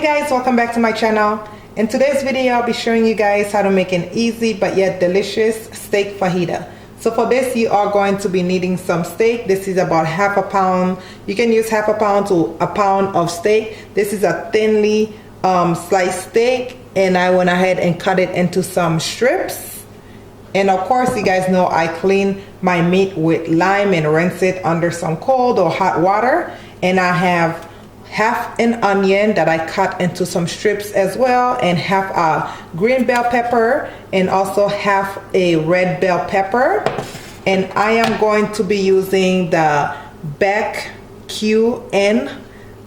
Guys, welcome back to my channel. In today's video I'll be showing you guys how to make an easy but yet delicious steak fajita. So for this you are going to be needing some steak. This is about half a pound. You can use half a pound to a pound of steak. This is a thinly sliced steak, and I went ahead and cut it into some strips. And of course you guys know I clean my meat with lime and rinse it under some cold or hot water. And I have half an onion that I cut into some strips as well, and half a green bell pepper and also half a red bell pepper. And I am going to be using the Beck QN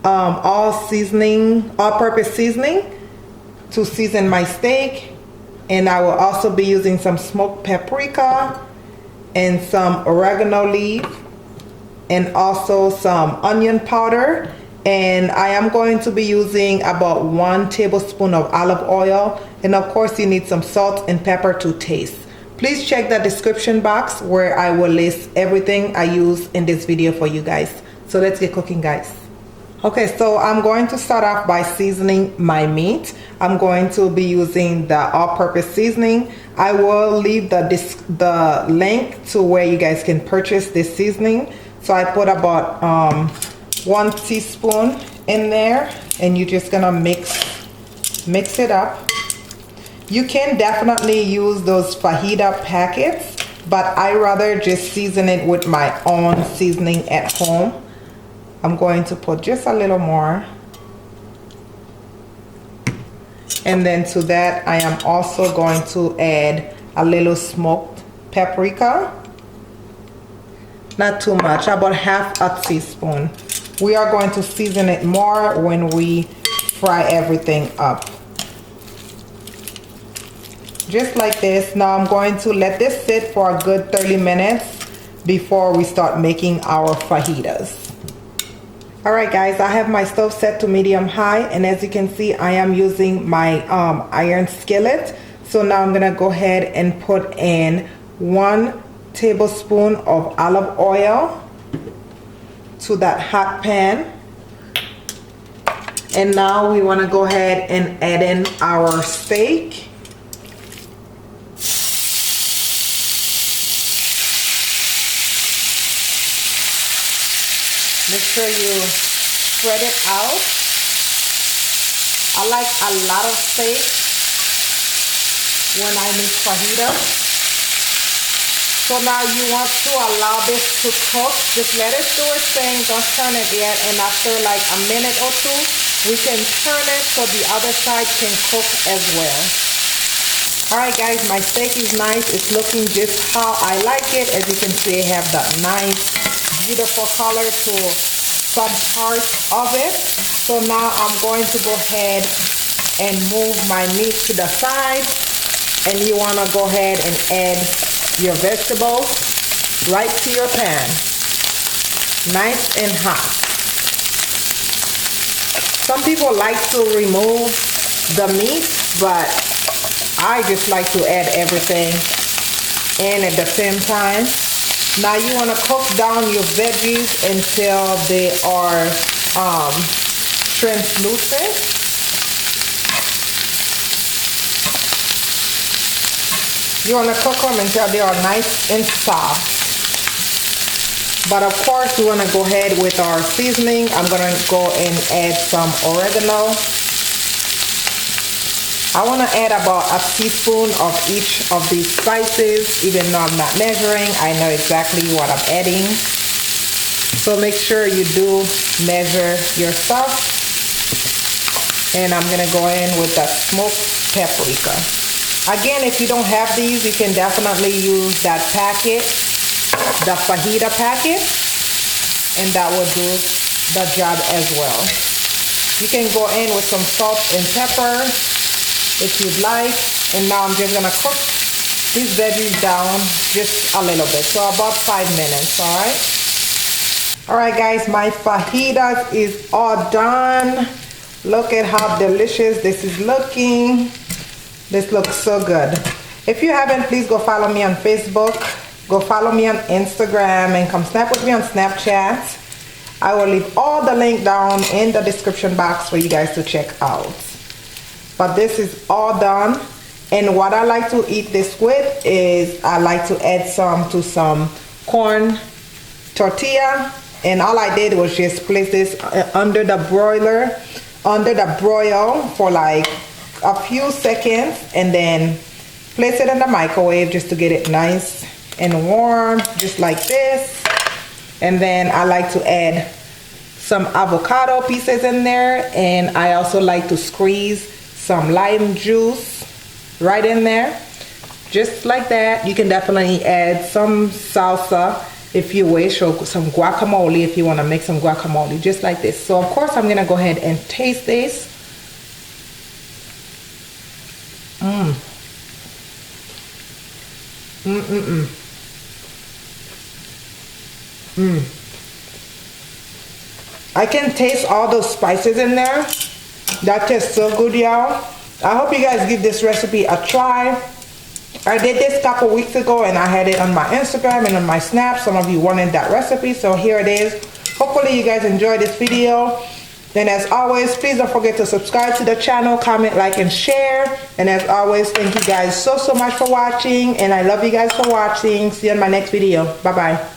all-purpose seasoning to season my steak. And I will also be using some smoked paprika and some oregano leaf and also some onion powder. And I am going to be using about 1 tablespoon of olive oil, and of course you need some salt and pepper to taste. Please check the description box where I will list everything I use in this video for you guys. So let's get cooking, guys. Okay, so I'm going to start off by seasoning my meat. I'm going to be using the all-purpose seasoning. I will leave the link to where you guys can purchase this seasoning. So I put about 1 teaspoon in there, and you're just gonna mix it up. You can definitely use those fajita packets, but I rather just season it with my own seasoning at home. I'm going to put just a little more, and then to that I am also going to add a little smoked paprika. Not too much, about half a teaspoon. We are going to season it more when we fry everything up. Just like this. Now I'm going to let this sit for a good 30 minutes before we start making our fajitas. Alright guys, I have my stove set to medium high, and as you can see I am using my iron skillet. So now I'm gonna go ahead and put in 1 tablespoon of olive oil to that hot pan. And now we want to go ahead and add in our steak. Make sure you spread it out. I like a lot of steak when I make fajitas. So now you want to allow this to cook. Just let it do its thing. Don't turn it yet. And after like a minute or two, we can turn it so the other side can cook as well. Alright guys, my steak is nice. It's looking just how I like it. As you can see, I have that nice, beautiful color to some parts of it. So now I'm going to go ahead and move my meat to the side. And you want to go ahead and add your vegetables right to your pan, nice and hot. Some people like to remove the meat, but I just like to add everything in at the same time. Now you want to cook down your veggies until they are translucent. You want to cook them until they are nice and soft. But of course, you want to go ahead with our seasoning. I'm going to go and add some oregano. I want to add about a teaspoon of each of these spices. Even though I'm not measuring, I know exactly what I'm adding. So make sure you do measure your stuff. And I'm going to go in with that smoked paprika. Again, if you don't have these, you can definitely use that packet, the fajita packet, and that will do the job as well. You can go in with some salt and pepper if you'd like. And now I'm just gonna cook these veggies down just a little bit, so about 5 minutes. Alright guys, my fajitas is all done. Look at how delicious this is looking. This looks so good. If you haven't, please go follow me on Facebook. Go follow me on Instagram, and come snap with me on Snapchat. I will leave all the link down in the description box for you guys to check out. But this is all done. And what I like to eat this with is I like to add some corn tortilla. And all I did was just place this under the broil for like a few seconds, and then place it in the microwave just to get it nice and warm, just like this. And then I like to add some avocado pieces in there, and I also like to squeeze some lime juice right in there, just like that. You can definitely add some salsa if you wish, or some guacamole if you want to make some guacamole, just like this. So of course I'm gonna go ahead and taste this. I can taste all those spices in there. That tastes so good, y'all. I hope you guys give this recipe a try. I did this a couple weeks ago and I had it on my Instagram and on my Snap. Some of you wanted that recipe, so here it is. Hopefully you guys enjoyed this video. And as always, please don't forget to subscribe to the channel, comment, like, and share. And as always, thank you guys so much for watching, and I love you guys for watching. See you in my next video. Bye-bye.